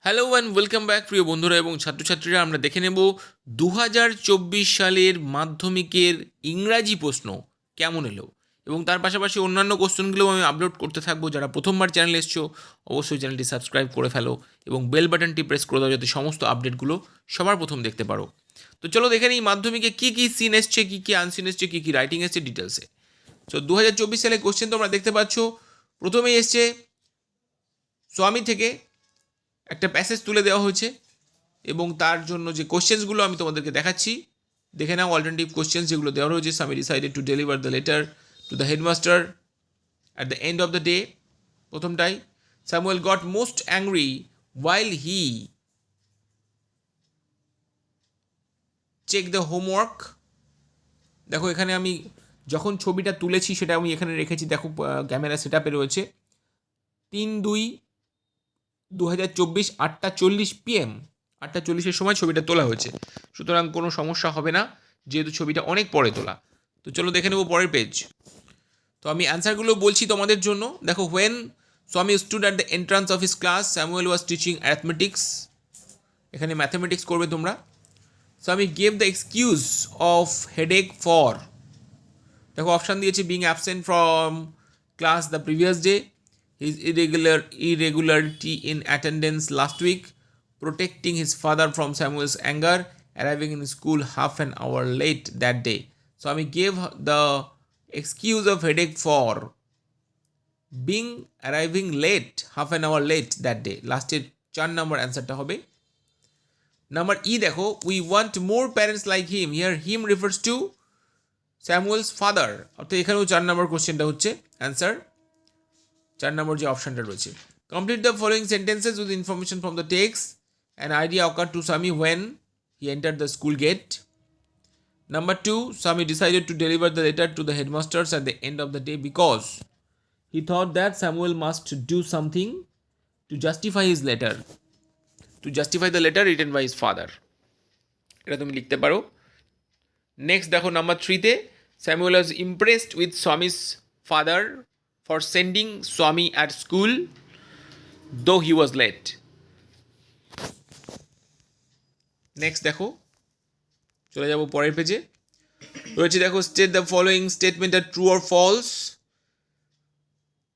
Hello and welcome back প্রিয় বন্ধুরা এবং ছাত্রছাত্রীরা। আমরা দেখে নেব 2024 সালের মাধ্যমিকের ইংরাজি প্রশ্ন কেমন এলো এবং তার পাশাপাশি অন্যান্য কোশ্চেনগুলোও আমি আপলোড করতে থাকবো। যারা প্রথমবার চ্যানেলে এসছো অবশ্যই চ্যানেলটি সাবস্ক্রাইব করে ফেলো এবং বেল বাটনটি প্রেস করে দাও যাতে সমস্ত আপডেটগুলো সবার প্রথম দেখতে পারো। তো চলো দেখে নিই মাধ্যমিকে কী কী সিন এসছে, কী কী আনসিন এসছে, কী কী রাইটিং এসছে ডিটেলসে। তো 2024 সালের কোশ্চেন তোমরা দেখতে পাচ্ছ। প্রথমেই এসছে স্বামী থেকে একটা প্যাসেজ তুলে দেওয়া হয়েছে এবং তার জন্য যে কোশ্চেন্সগুলো আমি তোমাদেরকে দেখাচ্ছি দেখে নাও। অল্টারনেটিভ কোশ্চেন্স যেগুলো দেওয়া রয়েছে, Swami decided to deliver the letter to the headmaster at the end of the day. প্রথমটাই, Samuel got most angry while he check the homework. দেখো এখানে আমি যখন ছবিটা তুলেছি সেটা আমি এখানে রেখেছি, দেখো ক্যামেরা সেট আপে রয়েছে 3/2/2024 8:40 PM 8:40-এর সময় ছবিটা তোলা হয়েছে, সুতরাং কোনো সমস্যা হবে না যেহেতু ছবিটা অনেক পরে তোলা। তো চলো দেখে নেবো পরের পেজ। তো আমি অ্যান্সারগুলো বলছি তোমাদের জন্য। দেখো, when Swami stood at the entrance of his class Samuel was teaching arithmetics. এখানে ম্যাথামেটিক্স করবে তোমরা। Swami gave the excuse of headache for. দেখো অপশান দিয়েছে being absent from class the previous day, his irregularity in attendance last week, protecting his father from Samuel's anger, arriving in school half an hour late that day. So I gave the excuse of headache for being arriving late, half an hour late that day. Last 4 number answerটা হবে। Number E দেখো, we want more parents like him. Here him refers to Samuel's father, অর্থাৎ এখানেও 4 নম্বর কোশ্চেনটা হচ্ছে answer. 4 নম্বর যে অপশানটা রয়েছে, complete the following sentences with information from the text. An idea occurred to Sami when he entered the school gate. Number 2, Sami decided to deliver the letter to the headmasters at the end of the day because he thought that Samuel must do something to justify his letter. To justify the letter written by his father. এটা তুমি লিখতে পারো। Next দেখো number 3-তে, Samuel was impressed with Swami's father for sending Swami at school though he was late. Next দেখো, চলে যাব পরের পেজে। রয়েছে দেখো, state the following statement are true or false.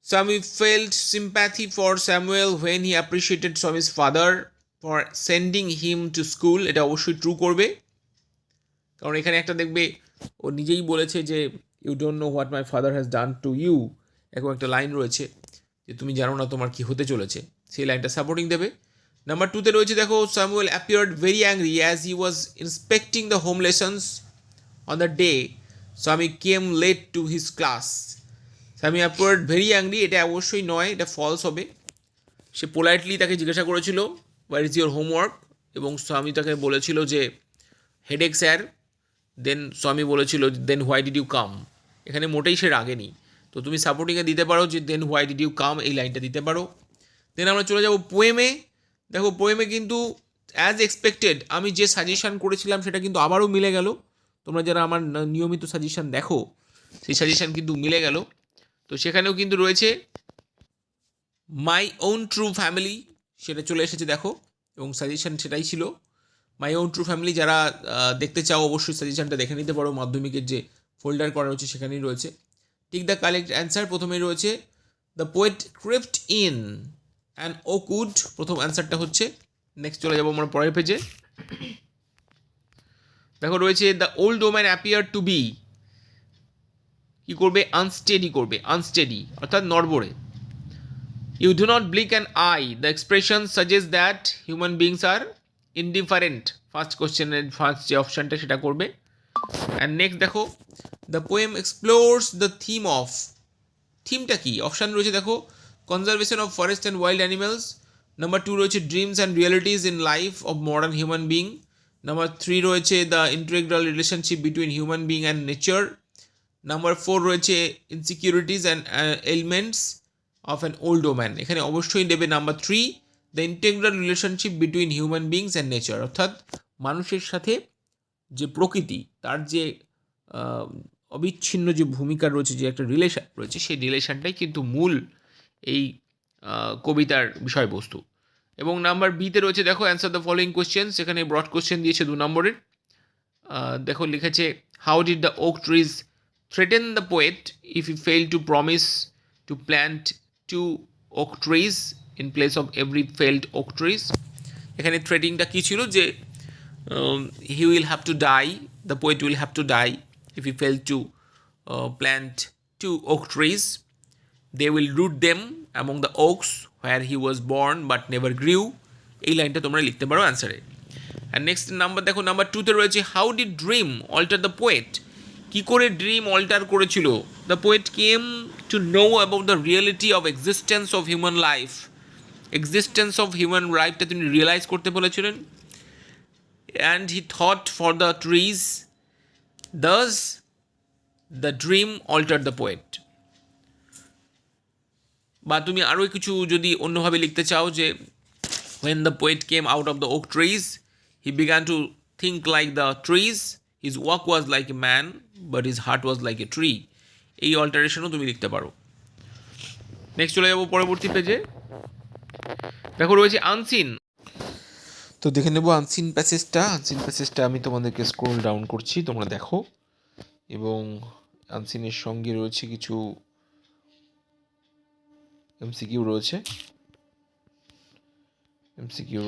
Swami felt sympathy for Samuel when he appreciated Swami's father for sending him to school. এটা অবশ্যই true করবে, কারণ এখানে একটা দেখবে ও নিজেই বলেছে যে you don't know what my father has done to you. এরকম একটা লাইন রয়েছে যে তুমি জানো না তোমার কি হতে চলেছে, সেই লাইনটা সাপোর্টিং দেবে। নাম্বার 2-তে রয়েছে দেখো, Samuel appeared very angry as he was inspecting the home lessons on the day Swami came late to his class. Swami appeared very angry, এটা অবশ্যই নয়, এটা ফলস হবে। সে পোলাইটলি তাকে জিজ্ঞাসা করেছিল হোয়াট ইজ ইউর হোমওয়ার্ক, এবং স্বামী তাকে বলেছিল যে হেডেক স্যার। দেন স্বামী বলেছিল then why did you come. এখানে মোটেই সে রাগেনি, তো তুমি সাপোর্টিংয়ে দিতে পারো যে then why did you come, এই লাইনটা দিতে পারো। দেন আমরা চলে যাব পোয়েমে। দেখো পোয়েমে কিন্তু অ্যাজ এক্সপেক্টেড আমি যে সাজেশান করেছিলাম সেটা কিন্তু আবারও মিলে গেল। তোমরা যারা আমার নিয়মিত সাজেশান দেখো সেই সাজেশান কিন্তু মিলে গেল। তো সেখানেও কিন্তু রয়েছে মাই ওন ট্রু ফ্যামিলি, সেটা চলে এসেছে দেখো, এবং সাজেশান সেটাই ছিল মাই ওন ট্রু ফ্যামিলি। যারা দেখতে চাও অবশ্যই সাজেশানটা দেখে নিতে পারো, মাধ্যমিকের যে ফোল্ডার করা রয়েছে সেখানেই রয়েছে। ঠিক দ্য কারেক্ট অ্যান্সার প্রথমেই রয়েছে the poet crept in and ওকুড, প্রথম অ্যান্সারটা হচ্ছে। নেক্সট চলে যাবো আমরা পরের পেজে। দেখো রয়েছে the old woman appear to be, কী করবে, আনস্টেডি করবে, আনস্টেডি অর্থাৎ নড়বড়ে। You do not blink an eye, the expression suggest that human beings are indifferent. First কোশ্চেনের ফার্স্ট যে অপশানটা সেটা করবে। অ্যান্ড নেক্সট দেখো, the poem explores the theme of, থিমটা কি, অপশান রয়েছে দেখো, conservation of forest and wild animals. Number 2 রয়েছে dreams and realities in life of modern human being. Number 3 রয়েছে the integral relationship between human being and nature. Number 4 রয়েছে insecurities and elements of an old woman. এখানে অবশ্যই দেবে number 3, the integral relationship between human beings and nature, অর্থাৎ মানুষের সাথে যে প্রকৃতি তার যে অবিচ্ছিন্ন যে ভূমিকা রয়েছে, যে একটা রিলেশন রয়েছে, সেই রিলেশনটাই কিন্তু মূল এই কবিতার বিষয়বস্তু। এবং নাম্বার বিতে রয়েছে দেখো অ্যান্সার দ্য ফলোয়িং কোয়েশ্চেন, সেখানে ব্রড কোয়েশ্চেন দিয়েছে 2 নম্বরের। দেখো লিখেছে how did the oak trees threaten the poet if he fail to promise to plant 2 oak trees in place of every felled oak trees. এখানে থ্রেটিংটা কী ছিল যে he will have to die, the poet will have to die if he failed to plant 2 oak trees. They will root them among the oaks where he was born but never grew. এই লাইনটা তোমরা লিখতে পারো অ্যান্সারে। And next number দেখো, number 2তে রয়েছে how did dream alter the poet. কী করে ড্রিম অল্টার করেছিল? The poet came to know about the reality of existence of human life. Existence of human লাইফটা তিনি রিয়েলাইজ করতে বলেছিলেন। And he thought for the trees, thus the dream altered the poet. বা তুমি আরও কিছু যদি অন্যভাবে লিখতে চাও যে when the poet came out of the oak trees he began to think like the trees, his walk was like a man but his heart was like a tree. এই অল্টারেশনও তুমি লিখতে পারো। নেক্সট চলে যাবো পরবর্তী পেজে। দেখো রয়েছে আনসিন। তো দেখে নেবো আনসিন প্যাসেজটা আমি তোমাদেরকে স্ক্রোল ডাউন করছি, তোমরা দেখো। এবং আনসিনের সঙ্গে রয়েছে কিছু এমসিকিউ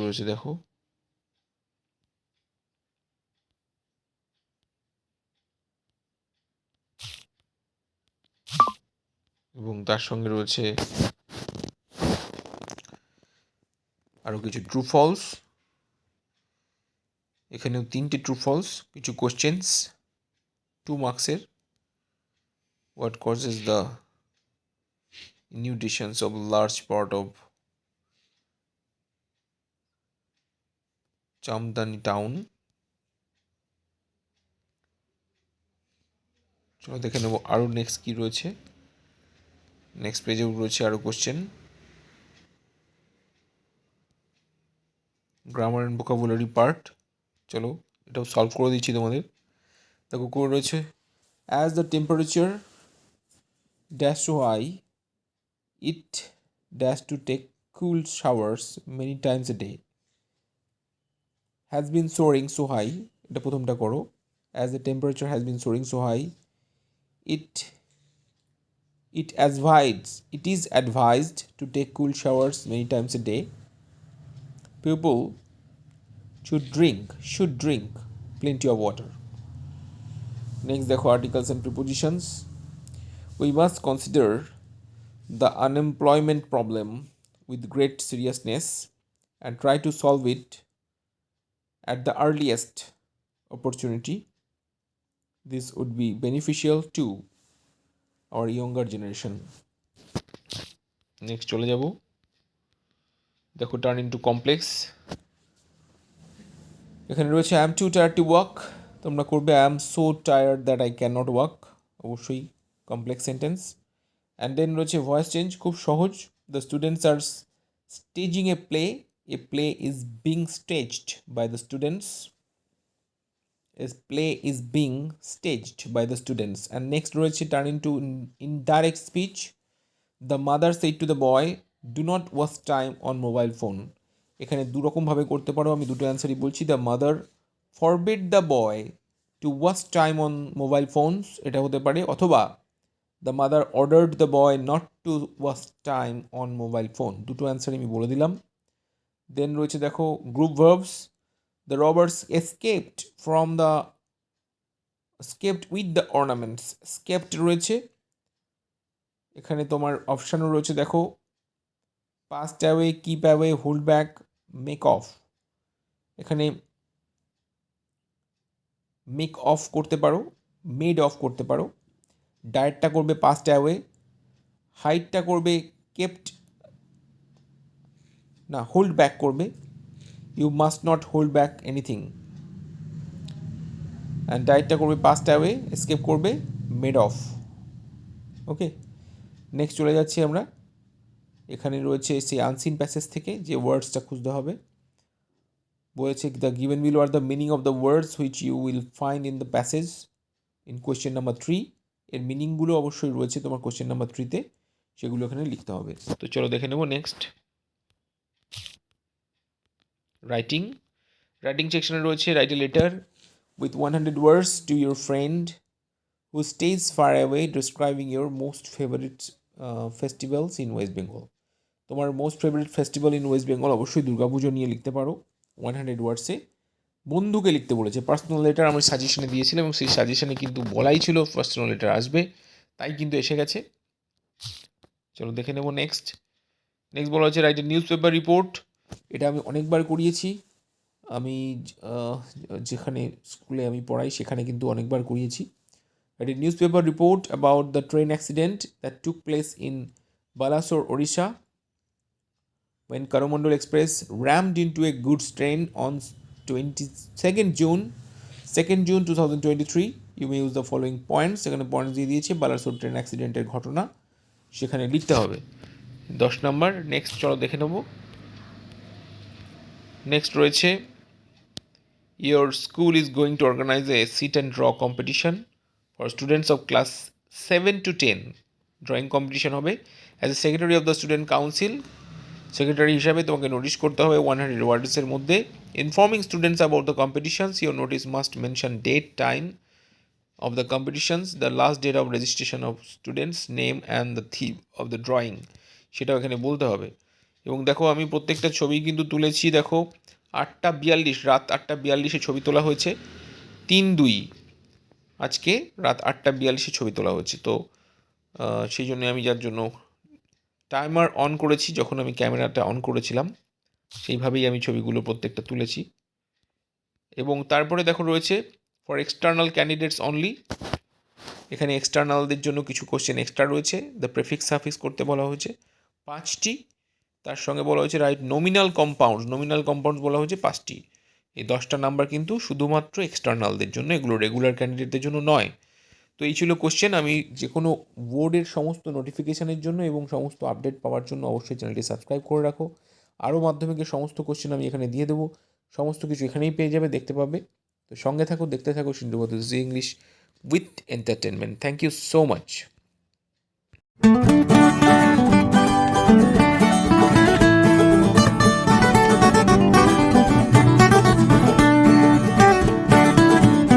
রয়েছে দেখো। এবং তার সঙ্গে রয়েছে আরও কিছু ট্রু ফলস। এখানেও 3টে ট্রু ফলস, কিছু কোশ্চেন্স 2 মার্কসের। What causes the inundations of a large part of Chamdani town? চলো দেখে নেবো আরও নেক্সট কী রয়েছে। নেক্সট পেজেও রয়েছে আরও question. Grammar and vocabulary part, চলো এটাও সলভ করে দিচ্ছি তোমাদের। দেখো করে রয়েছে as the temperature dash to high it dash to take cool showers many times a day, has been soaring so high, এটা প্রথমটা করো। as the temperature has been soaring so high it is advised to take cool showers many times a day. People should drink plenty of water. Next দেখো articles and prepositions. We must consider the unemployment problem with great seriousness and try to solve it at the earliest opportunity. This would be beneficial to our younger generation. Next চলে যাব, দেখো turn into complex. এখানে রয়েছে I am too tired to walk, তোমরা করবে I am so tired that I can not walk, অবশ্যই complex sentence. And then রয়েছে voice change, খুব সহজ। The students are staging a play is being staged by the students, and next রয়েছে turn into indirect speech. The mother said to the boy do not waste time on mobile phone. এখানে দুরকমভাবে করতে পারো, আমি দুটো অ্যান্সারই বলছি। The mother forbid the boy to waste time on mobile phones, এটা হতে পারে, অথবা the mother ordered the boy not to waste time on mobile phone. দুটো অ্যান্সারই আমি বলে দিলাম। দেন রয়েছে দেখো group verbs. The robbers escaped with the ornaments, escaped রয়েছে। এখানে তোমার অপশানও রয়েছে দেখো, passed away, keep away, hold back, make of. এখানে মেক অফ করতে পারো, মেড অফ করতে পারো। ডায়েটটা করবে পাস্ট অ্যাওয়ে, হাইটটা করবে কেপ্ট, না হোল্ড ব্যাক করবে, you must not hold back anything. And ডায়েটটা করবে পাস্ট অ্যাওয়ে, এসকেপ করবে মেড অফ। ওকে, নেক্সট চলে যাচ্ছি আমরা। এখানে রয়েছে সেই আনসিন প্যাসেজ থেকে যে ওয়ার্ডসটা খুঁজতে হবে। বলেছে the given below are the meaning of the words which you will find in the passage in question number 3। এর মিনিংগুলো অবশ্যই রয়েছে তোমার কোয়েশ্চেন নাম্বার 3-তে, সেগুলো এখানে লিখতে হবে। তো চলো দেখে নেব নেক্সট। রাইটিং সেকশনে রয়েছে write a letter with 100 words to your friend who stays far away describing your most favourite festivals in West Bengal. তোমার most favourite festival in West Bengal অবশ্যই দুর্গাপুজো নিয়ে লিখতে পারো 100 ওয়ার্ডসে। বন্ধুকে লিখতে বলেছে। পার্সোনাল লেটার আমি সাজেশনে দিয়েছিলাম এবং সেই সাজেশনে কিন্তু বলাই ছিল পার্সোনাল লেটার আসবে, তাই কিন্তু এসে গেছে। চলো দেখে নেব নেক্সট বলা হচ্ছে write a news paper report. এটা আমি অনেকবার করিয়েছি, আমি যেখানে স্কুলে আমি পড়াই সেখানে কিন্তু অনেকবার করিয়েছি। Write a news paper report about the train accident that took place in Balasore Odisha when Coromandel Express rammed into a goods train on 22nd June 2023. You may use the following points. সেখানে পয়েন্টস দিয়ে দিয়েছে Balasore train অ্যাক্সিডেন্টের ঘটনা, সেখানে লিখতে হবে 10 নম্বর। Next চলো দেখে নেব। নেক্সট রয়েছে your school is going to organize a sit and draw competition for students of class 7 to 10. Drawing competition হবে। As a secretary of the student council, secretary হিসাবে তোমাকে নোটিশ করতে হবে 100 ওয়ার্ডসের মধ্যে। Informing students about the competitions, your notice must mention date, time of the competitions, the last date of registration of students, name and the theme of the drawing, সেটাও এখানে বলতে হবে। এবং দেখো আমি প্রত্যেকটা ছবি কিন্তু তুলেছি। দেখো 8:42 রাত 8:42 ছবি তোলা হয়েছে, 3/2 আজকে রাত 8:42 ছবি তোলা হয়েছে। তো সেই জন্য আমি যার জন্য টাইমার অন করেছি, যখন আমি ক্যামেরাটা অন করেছিলাম সেইভাবেই আমি ছবিগুলো প্রত্যেকটা তুলেছি। এবং তারপরে দেখো রয়েছে ফর এক্সটার্নাল ক্যান্ডিডেটস অনলি, এখানে এক্সটার্নালদের জন্য কিছু কোশ্চেন এক্সট্রা রয়েছে। দ্য প্রেফিক্স সাফিক্স করতে বলা হয়েছে 5টি, তার সঙ্গে বলা হয়েছে রাইট নোমিনাল কম্পাউন্ডস বলা হয়েছে 5টি। এই 10টা নাম্বার কিন্তু শুধুমাত্র এক্সটার্নালদের জন্য, এগুলো রেগুলার ক্যান্ডিডেটদের জন্য নয়। তো এই ছিল কোশ্চেন। আমি যে কোনো বোর্ডের সমস্ত নোটিফিকেশানের জন্য এবং সমস্ত আপডেট পাওয়ার জন্য অবশ্যই চ্যানেলটি সাবস্ক্রাইব করে রাখো। আরও মাধ্যমিকের সমস্ত কোশ্চেন আমি এখানে দিয়ে দেবো, সমস্ত কিছু এখানেই পেয়ে যাবে, দেখতে পাবে। তো সঙ্গে থাকো, দেখতে থাকো সিন্ধুবত English with entertainment. Thank you so much.